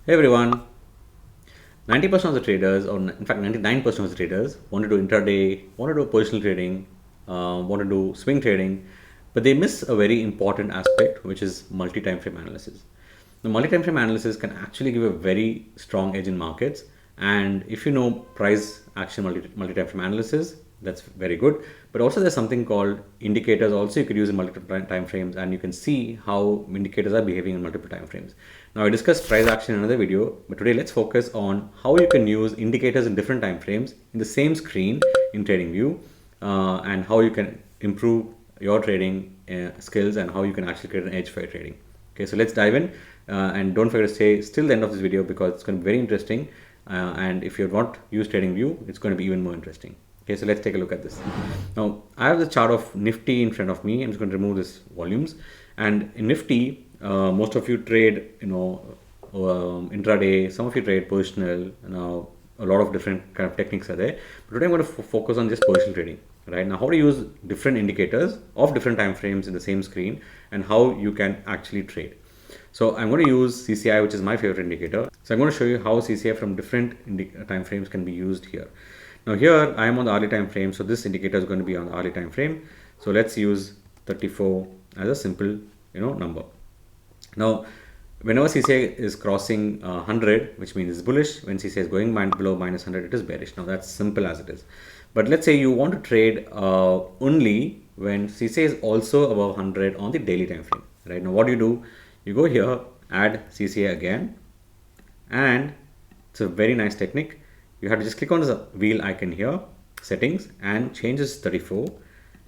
Hey everyone, 90% of the traders, or in fact 99% of the traders, want to do intraday, want to do positional trading, want to do swing trading, but they miss a very important aspect, which is multi-time frame analysis. The multi-time frame analysis can actually give a very strong edge in markets, and if you know price action multi-time frame analysis, that's very good. But also there's something called indicators also you could use in multiple time frames, and you can see how indicators are behaving in multiple time frames. Now I discussed price action in another video, but today let's focus on how you can use indicators in different time frames in the same screen in TradingView, and how you can improve your trading skills and how you can actually create an edge for your trading. Okay, so let's dive in, and don't forget to stay till the end of this video because it's going to be very interesting, and if you've not used TradingView, it's going to be even more interesting. Okay, so let's take a look at this. Now I have the chart of Nifty in front of me. I'm just going to remove this volumes, and in Nifty, most of you trade, intraday. Some of you trade positional. Now a lot of different kind of techniques are there. But today I'm going to focus on just positional trading. Right now, how to use different indicators of different time frames in the same screen, and how you can actually trade. So I'm going to use CCI, which is my favorite indicator. So I'm going to show you how CCI from different time frames can be used here. Now here I am on the hourly time frame, so this indicator is going to be on the hourly time frame. So let's use 34 as a simple number. Now whenever CCI is crossing 100, which means it's bullish, when CCI is going below minus 100, it is bearish. Now that's simple as it is. But let's say you want to trade only when CCI is also above 100 on the daily time frame. Right now, what do? You go here, add CCI again, and it's a very nice technique. You have to just click on the wheel icon here, settings, and change this 34,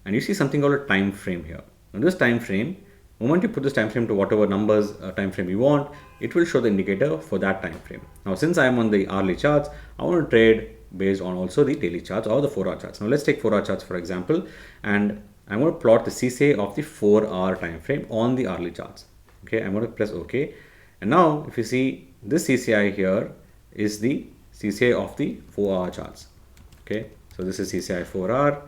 and you see something called a time frame here. Now this time frame, moment you put this time frame to whatever numbers time frame you want, it will show the indicator for that time frame. Now since I am on the hourly charts, I want to trade based on also the daily charts or the 4-hour charts. Now let's take 4-hour charts for example, and I'm going to plot the CCI of the 4-hour time frame on the hourly charts. Okay, I'm going to press OK, and now if you see this CCI here is the CCI of the 4-hour charts. Okay, so this is CCI 4-hour,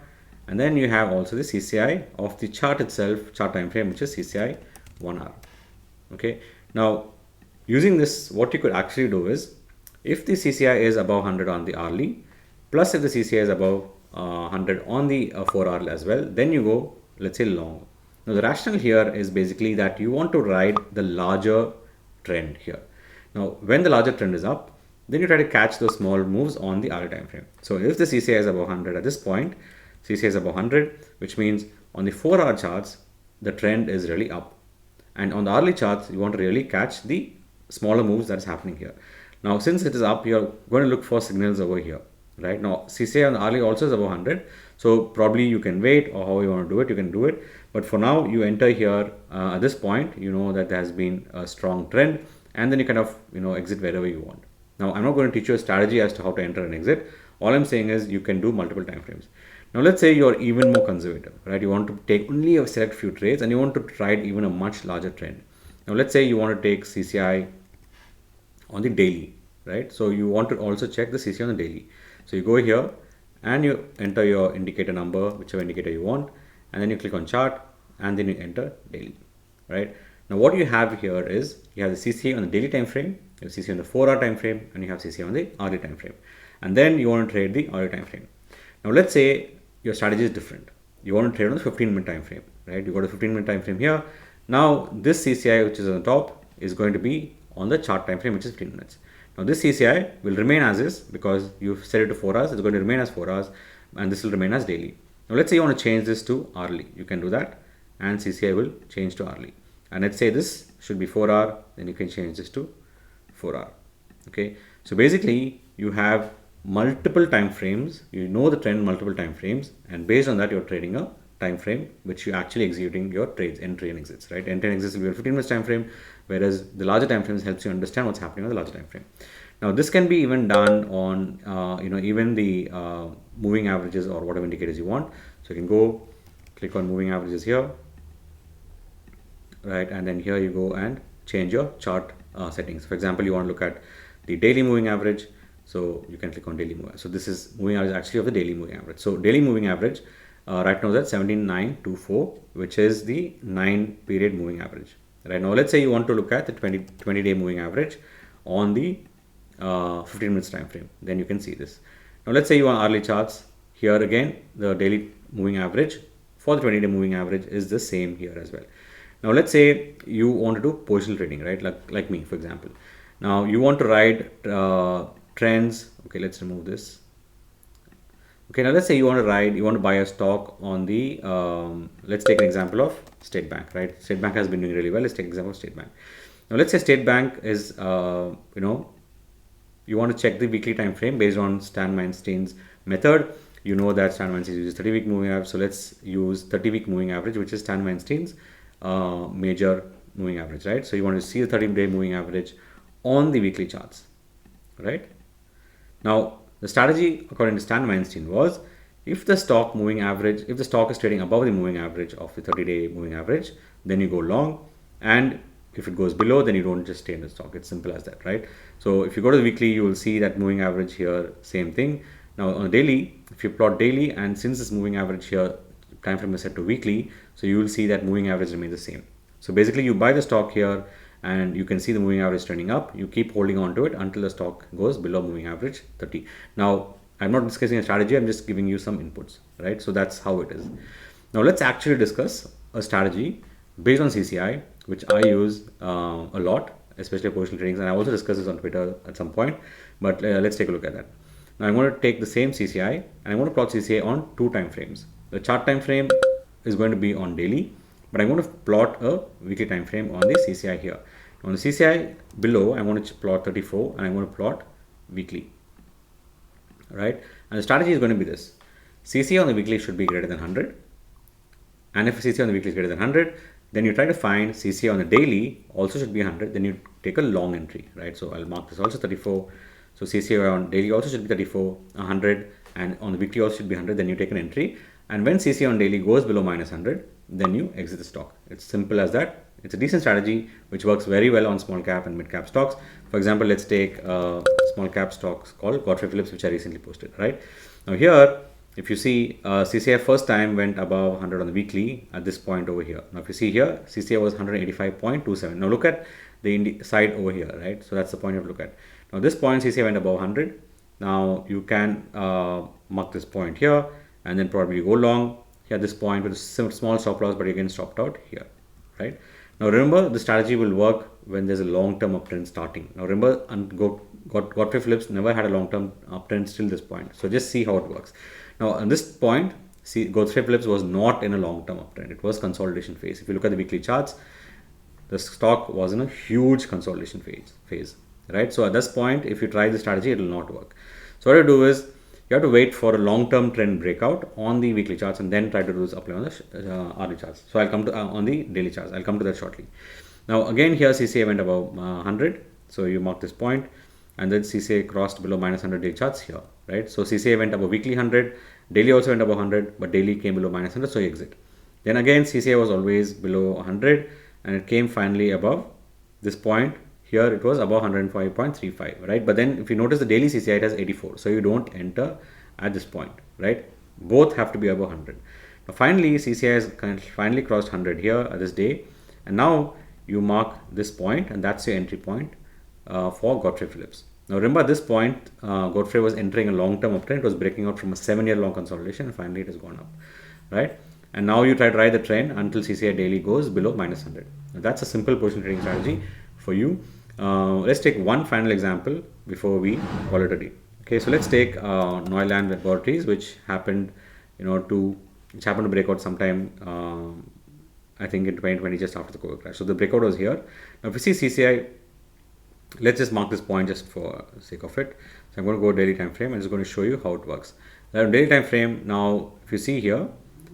and then you have also the CCI of the chart itself, chart time frame, which is CCI 1-hour. Okay, now using this, what you could actually do is, if the CCI is above 100 on the hourly, plus if the CCI is above 100 on the 4-hour as well, then you go, let's say, long. Now the rationale here is basically that you want to ride the larger trend here. Now when the larger trend is up, then you try to catch those small moves on the hourly time frame. So if the CCI is above 100 at this point, CCI is above 100, which means on the 4-hour charts, the trend is really up. And on the hourly charts, you want to really catch the smaller moves that's happening here. Now, since it is up, you're going to look for signals over here. Right now, CCI on the hourly also is above 100. So probably you can wait, or how you want to do it, you can do it. But for now, you enter here at this point, you know that there has been a strong trend, and then you kind of exit wherever you want. Now, I'm not going to teach you a strategy as to how to enter and exit. All I'm saying is you can do multiple time frames. Now, let's say you're even more conservative, right? You want to take only a select few trades, and you want to ride even a much larger trend. Now, let's say you want to take CCI on the daily, right? So you want to also check the CCI on the daily. So you go here and you enter your indicator number, whichever indicator you want, and then you click on chart, and then you enter daily, right? Now what you have here is you have the CCI on the daily time frame, you have CCI on the 4-hour time frame, and you have CCI on the hourly time frame, and then you want to trade the hourly time frame. Now let's say your strategy is different. You want to trade on the 15-minute time frame, right? You got a 15-minute time frame here. Now this CCI, which is on the top, is going to be on the chart time frame, which is 15 minutes. Now this CCI will remain as is because you've set it to 4 hours. It's going to remain as 4 hours, and this will remain as daily. Now let's say you want to change this to hourly. You can do that, and CCI will change to hourly. And let's say this should be 4-hour, then you can change this to 4-hour. Okay, so basically you have multiple time frames. You know the trend multiple time frames, and based on that you're trading a time frame which you're actually executing your trades, entry and exits, right? Entry and exits will be a 15 minutes time frame, whereas the larger time frames helps you understand what's happening on the larger time frame. Now this can be even done on even the moving averages or whatever indicators you want. So you can go click on moving averages here, right? And then here you go and change your chart settings. For example, you want to look at the daily moving average, so you can click on daily moving. So this is moving average actually of the daily moving average. So daily moving average right now is at 17,924, which is the 9-period moving average. Right now, let's say you want to look at the 20-day moving average on the 15 minutes time frame. Then you can see this. Now let's say you want hourly charts. Here again, the daily moving average for the 20-day moving average is the same here as well. Now let's say you want to do positional trading, right? Like me, for example. Now you want to ride trends. Okay, let's remove this. Okay, now let's say you want to buy a stock on the, let's take an example of State Bank, right? State Bank has been doing really well. Let's take an example of State Bank. Now let's say State Bank is, you want to check the weekly time frame based on Stan Weinstein's method. You know that Stan Weinstein uses 30-week moving average. So let's use 30-week moving average, which is Stan Weinstein's major moving average, right? So you want to see the 30-day moving average on the weekly charts, right? Now, the strategy according to Stan Weinstein was, if the stock is trading above the moving average of the 30-day moving average, then you go long, and if it goes below, then you don't just stay in the stock. It's simple as that, right? So if you go to the weekly, you will see that moving average here, same thing. Now on a daily, if you plot daily, and since this moving average here time frame is set to weekly, so you will see that moving average remains the same. So basically you buy the stock here and you can see the moving average trending up. You keep holding on to it until the stock goes below moving average 30. Now I'm not discussing a strategy, I'm just giving you some inputs, right? So that's how it is. Now let's actually discuss a strategy based on CCI, which I use a lot, especially positional tradings, and I also discussed this on Twitter at some point, but let's take a look at that. Now I'm going to take the same CCI and I'm going to plot CCI on 2 time frames. The chart time frame is going to be on daily, but I'm going to plot a weekly time frame on the CCI here. On the CCI below, I'm going to plot 34 and I'm going to plot weekly, right? And the strategy is going to be this. CCI on the weekly should be greater than 100, and if CCI on the weekly is greater than 100, then you try to find CCI on the daily also should be 100, then you take a long entry, right? So I'll mark this also 34. So CCI on daily also should be 34, 100, and on the weekly also should be 100, then you take an entry. And when CCI on daily goes below minus 100, then you exit the stock. It's simple as that. It's a decent strategy which works very well on small cap and mid cap stocks. For example, let's take small cap stocks called Godfrey Philips, which I recently posted, right? Now here, if you see, CCI first time went above 100 on the weekly at this point over here. Now if you see here, CCI was 185.27. Now look at the side over here, right? So that's the point you have to look at. Now this point CCI went above 100. Now you can mark this point here and then probably go long here at this point with a small stop loss, but again stopped out here, right? Now remember, the strategy will work when there's a long-term uptrend starting. Now remember, Godfrey Philips never had a long-term uptrend till this point. So just see how it works. Now on this point, see, Godfrey Philips was not in a long-term uptrend. It was consolidation phase. If you look at the weekly charts, the stock was in a huge consolidation phase, right? So at this point, if you try the strategy, it will not work. So what you do is, you have to wait for a long-term trend breakout on the weekly charts and then try to do this apply on the hourly charts. So I'll come to on the daily charts. I'll come to that shortly. Now again here CCI went above 100. So you mark this point, and then CCI crossed below minus 100 daily charts here, right? So CCI went above weekly 100, daily also went above 100, but daily came below minus 100, so you exit. Then again CCI was always below 100 and it came finally above this point. Here it was above 105.35, right? But then if you notice the daily CCI, it has 84. So you don't enter at this point, right? Both have to be above 100. Now finally, CCI has finally crossed 100 here at this day. And now you mark this point, and that's your entry point for Godfrey Philips. Now remember, at this point, Godfrey was entering a long-term uptrend. It was breaking out from a 7-year long consolidation, and finally it has gone up, right? And now you try to ride the trend until CCI daily goes below minus 100. Now that's a simple position trading strategy for you. Let's take one final example before we call it a day. Okay, so let's take Neuland Laboratories, which happened, to break out sometime, I think in 2020, just after the COVID crash. So the breakout was here. Now, if you see CCI, let's just mark this point just for sake of it. So I'm going to go daily time frame and just going to show you how it works. Now, daily time frame. Now, if you see here,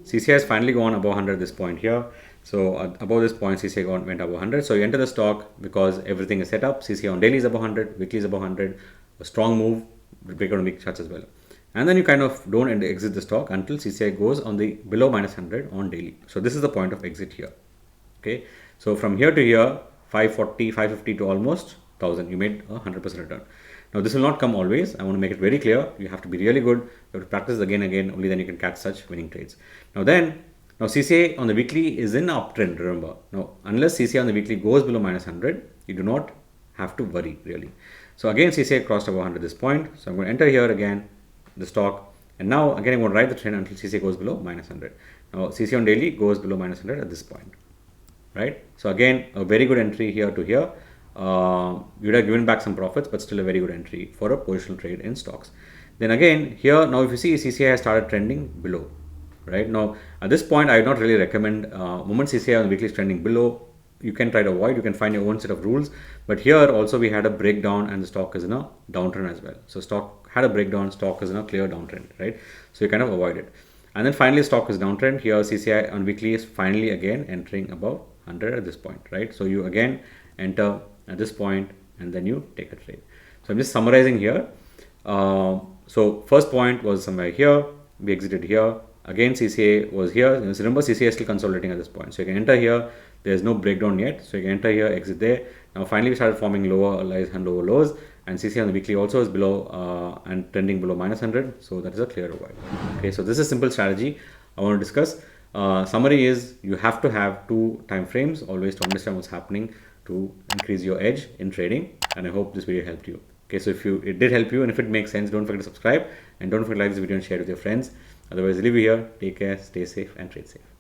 CCI has finally gone above 100 at this point here. So above this point, CCI went above 100. So you enter the stock because everything is set up. CCI on daily is above 100, weekly is above 100. A strong move, breakout on week charts as well. And then you kind of don't exit the stock until CCI goes on the below minus 100 on daily. So this is the point of exit here. Okay. So from here to here, 540, 550 to almost 1000, you made a 100% return. Now this will not come always. I want to make it very clear. You have to be really good. You have to practice again and again. Only then you can catch such winning trades. Now CCI on the weekly is in uptrend, remember. Now, unless CCI on the weekly goes below minus 100, you do not have to worry really. So again, CCI crossed above 100 this point. So I'm going to enter here again, the stock. And now again, I'm going to ride the trend until CCI goes below minus 100. Now CCI on daily goes below minus 100 at this point, right? So again, a very good entry here to here. You would have given back some profits, but still a very good entry for a positional trade in stocks. Then again, here, now if you see, CCI has started trending below, right? Now, at this point, I would not really recommend, moment CCI on the weekly is trending below, you can try to avoid, you can find your own set of rules. But here also we had a breakdown and the stock is in a downtrend as well. So stock had a breakdown, stock is in a clear downtrend, right? So you kind of avoid it. And then finally stock is downtrend. Here CCI on weekly is finally again entering above 100 at this point, right? So you again enter at this point and then you take a trade. So I'm just summarizing here. So first point was somewhere here, we exited here. Again CCA was here. So remember CCA is still consolidating at this point. So you can enter here. There's no breakdown yet. So you can enter here, exit there. Now finally we started forming lower highs and lower lows. And CCA on the weekly also is below and trending below minus 100. So that is a clear avoid. Okay, so this is a simple strategy I want to discuss. Summary is you have to have 2 time frames always to understand what's happening to increase your edge in trading. And I hope this video helped you. Okay, so if it did help you and if it makes sense, don't forget to subscribe and don't forget to like this video and share it with your friends. Otherwise, leave you here. Take care, stay safe and trade safe.